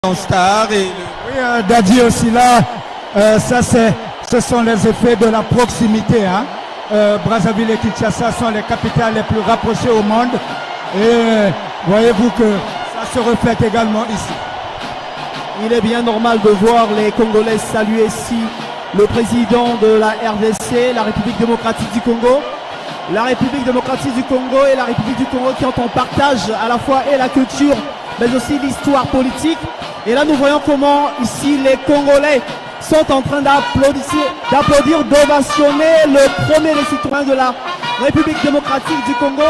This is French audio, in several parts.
Star et oui, Daddy aussi là, ce sont les effets de la proximité. Hein. Brazzaville et Kinshasa sont les capitales les plus rapprochées au monde. Et voyez-vous que ça se reflète également ici. Il est bien normal de voir les Congolais saluer ici le président de la RDC, la République démocratique du Congo. La République démocratique du Congo et la République du Congo qui ont en partage à la fois et la culture, mais aussi l'histoire politique. Et là, nous voyons comment ici les Congolais sont en train d'applaudir, d'ovationner le premier des citoyens de la République démocratique du Congo.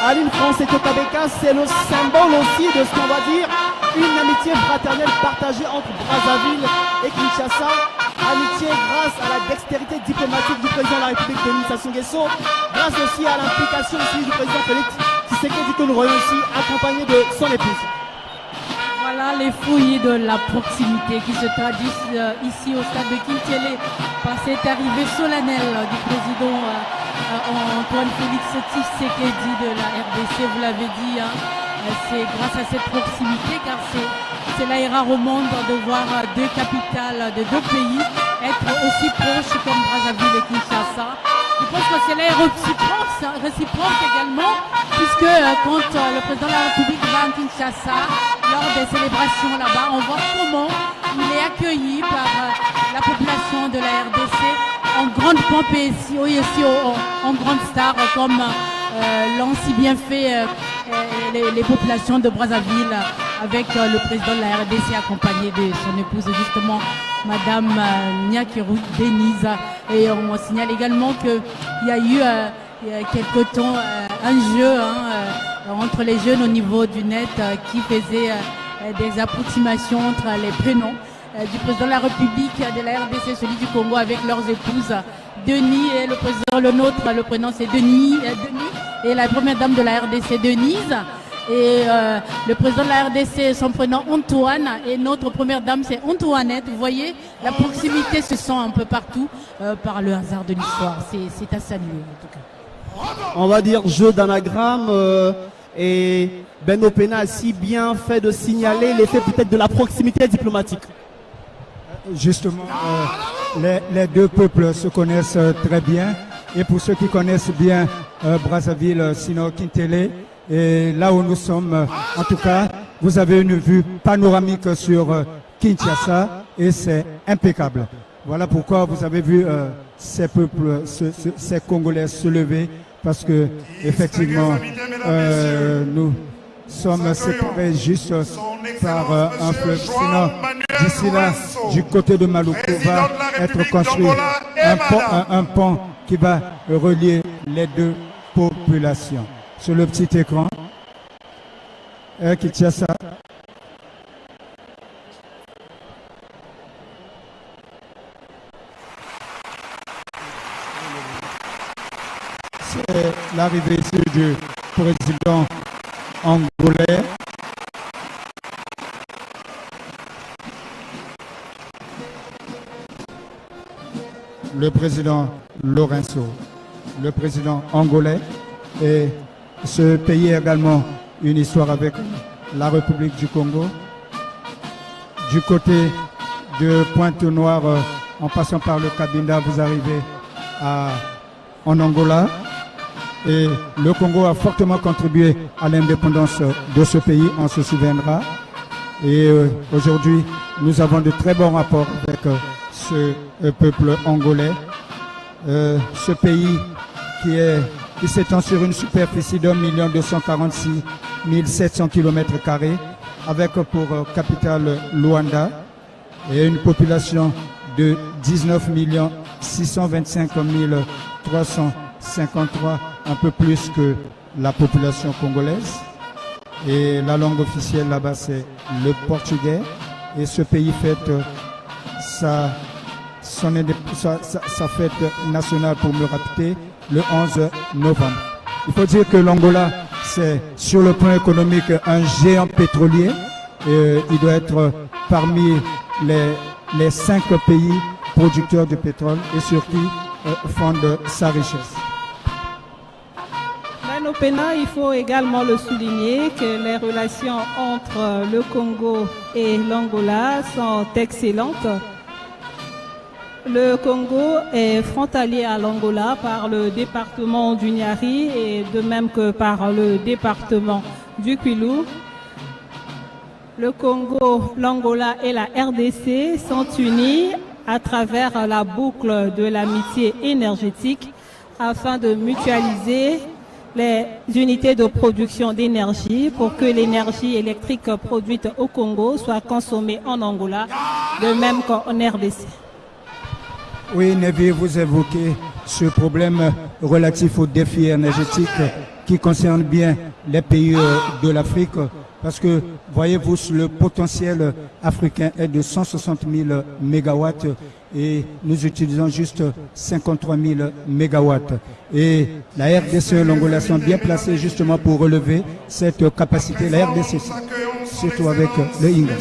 Aline France et Tokabeka, c'est le symbole aussi de ce qu'on va dire une amitié fraternelle partagée entre Brazzaville et Kinshasa. Amitié grâce à la dextérité diplomatique du président de la République, Denis Sassou Nguesso, grâce aussi à l'implication aussi du président Félix Tshisekedi que nous voyons ici accompagné de son épouse. Voilà les fouilles de la proximité qui se traduisent ici au stade de Kinshasa par cette arrivée solennelle du président Antoine Félix Tshisekedi de la RDC, vous l'avez dit, hein, c'est grâce à cette proximité car c'est là et rare au monde de voir deux capitales de deux pays être aussi proches comme Brazzaville et Kinshasa. Je pense que c'est là réciproque également puisque quand le président de la République va à Kinshasa lors des célébrations là-bas, on voit comment il est accueilli par la population de la RDC en grande pompe et aussi en grande star comme l'ont si bien fait les populations de Brazzaville avec le président de la RDC accompagné de son épouse justement Madame Nyakeru Denise. Et on signale également qu'il y a eu il y a quelque temps un jeu entre les jeunes au niveau du net qui faisait des approximations entre les prénoms du président de la République de la RDC, celui du Congo avec leurs épouses Denis et le président, le nôtre, le prénom c'est Denis et la première dame de la RDC Denise et le président de la RDC son prénom Antoine et notre première dame c'est Antoinette. Vous voyez, la proximité se sent un peu partout par le hasard de l'histoire, c'est à saluer en tout cas. On va dire jeu d'anagramme et Ben Opena a si bien fait de signaler l'effet peut-être de la proximité diplomatique. Justement, les deux peuples se connaissent très bien. Et pour ceux qui connaissent bien Brazzaville, sinon Kinshasa, et là où nous sommes, en tout cas, vous avez une vue panoramique sur Kinshasa et c'est impeccable. Voilà pourquoi vous avez vu ces peuples, ces Congolais se lever, parce que effectivement, nous sommes séparés juste par un fleuve. Sinon, d'ici là, du côté de Maluku, va être construit un pont qui va relier les deux populations. Sur le petit écran, Kinshasa. C'est l'arrivée ici du président angolais. Le président Lorenzo, le président angolais. Et ce pays a également une histoire avec la République du Congo. Du côté de Pointe-Noire, en passant par le Cabinda, vous arrivez en Angola. Et le Congo a fortement contribué à l'indépendance de ce pays, on se souviendra. Et aujourd'hui, nous avons de très bons rapports avec ce peuple angolais. Ce pays qui s'étend sur une superficie d'1 246 700 km², avec pour capitale Luanda et une population de 19 625 353, un peu plus que la population congolaise. Et la langue officielle là-bas, c'est le portugais. Et ce pays fête sa fête nationale, pour me rappeler, le 11 novembre. Il faut dire que l'Angola, c'est sur le plan économique un géant pétrolier. Il doit être parmi les 5 pays producteurs de pétrole et sur qui fonde sa richesse. championnat, il faut également le souligner que les relations entre le Congo et l'Angola sont excellentes. Le Congo est frontalier à l'Angola par le département du Niari et de même que par le département du Kwilu. Le Congo, l'Angola et la RDC sont unis à travers la boucle de l'amitié énergétique afin de mutualiser les unités de production d'énergie pour que l'énergie électrique produite au Congo soit consommée en Angola, de même qu'en RDC. Oui, Nevi, vous évoquez ce problème relatif aux défis énergétiques qui concerne bien les pays de l'Afrique, parce que, voyez-vous, le potentiel africain est de 160 000 mégawatts et nous utilisons juste 53 000 mégawatts. Et la RDC et l'Angola sont bien placés justement pour relever cette capacité. La RDC, surtout avec le Inga.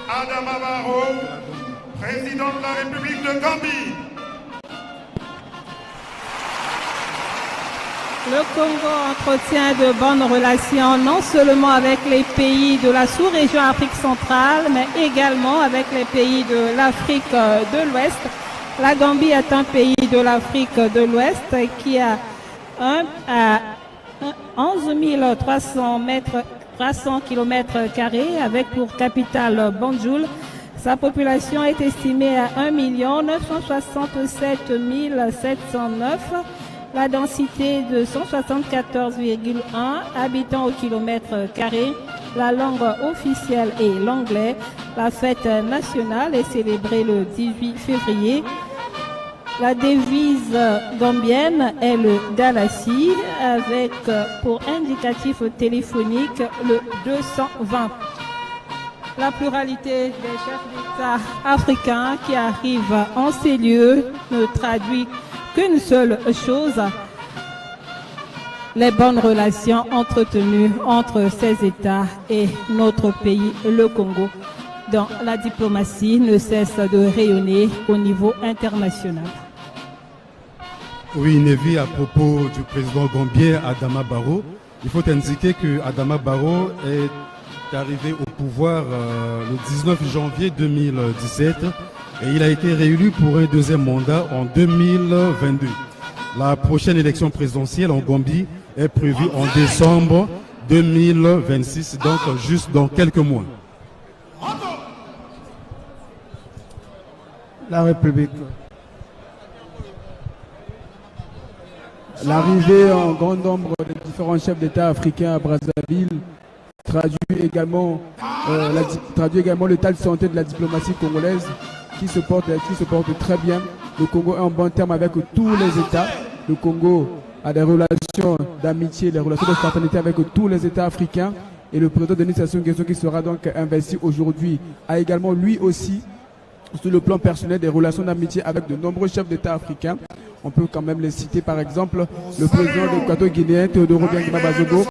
Adama Barrow, président de la République de Gambie. Le Congo entretient de bonnes relations non seulement avec les pays de la sous-région Afrique centrale, mais également avec les pays de l'Afrique de l'Ouest. La Gambie est un pays de l'Afrique de l'Ouest qui a 11 300 km² avec pour capitale Banjul. Sa population est estimée à 1 967 709. La densité de 174,1 habitants au kilomètre carré. La langue officielle est l'anglais. La fête nationale est célébrée le 18 février. La devise gambienne est le Dalasi avec pour indicatif téléphonique le 220. La pluralité des chefs d'État africains qui arrivent en ces lieux ne traduit qu'une seule chose, les bonnes relations entretenues entre ces États et notre pays, le Congo, dont la diplomatie ne cesse de rayonner au niveau international. Oui, Nevi, à propos du président gambien Adama Barrow, il faut indiquer que Adama Barrow est arrivé au pouvoir le 19 janvier 2017 et il a été réélu pour un deuxième mandat en 2022. La prochaine élection présidentielle en Gambie est prévue en décembre 2026, donc juste dans quelques mois. La République. L'arrivée en grand nombre de différents chefs d'État africains à Brazzaville traduit également l'état de santé de la diplomatie congolaise qui se porte très bien. Le Congo est en bon terme avec tous les États. Le Congo a des relations d'amitié, des relations de fraternité avec tous les États africains. Et le président Denis Sassou Nguesso, qui sera donc investi aujourd'hui, a également lui aussi, sur le plan personnel, des relations d'amitié avec de nombreux chefs d'État africains. On peut quand même les citer, par exemple, le président de l'Équateur guinéen, Théodore Obiang Nguema Bazogo,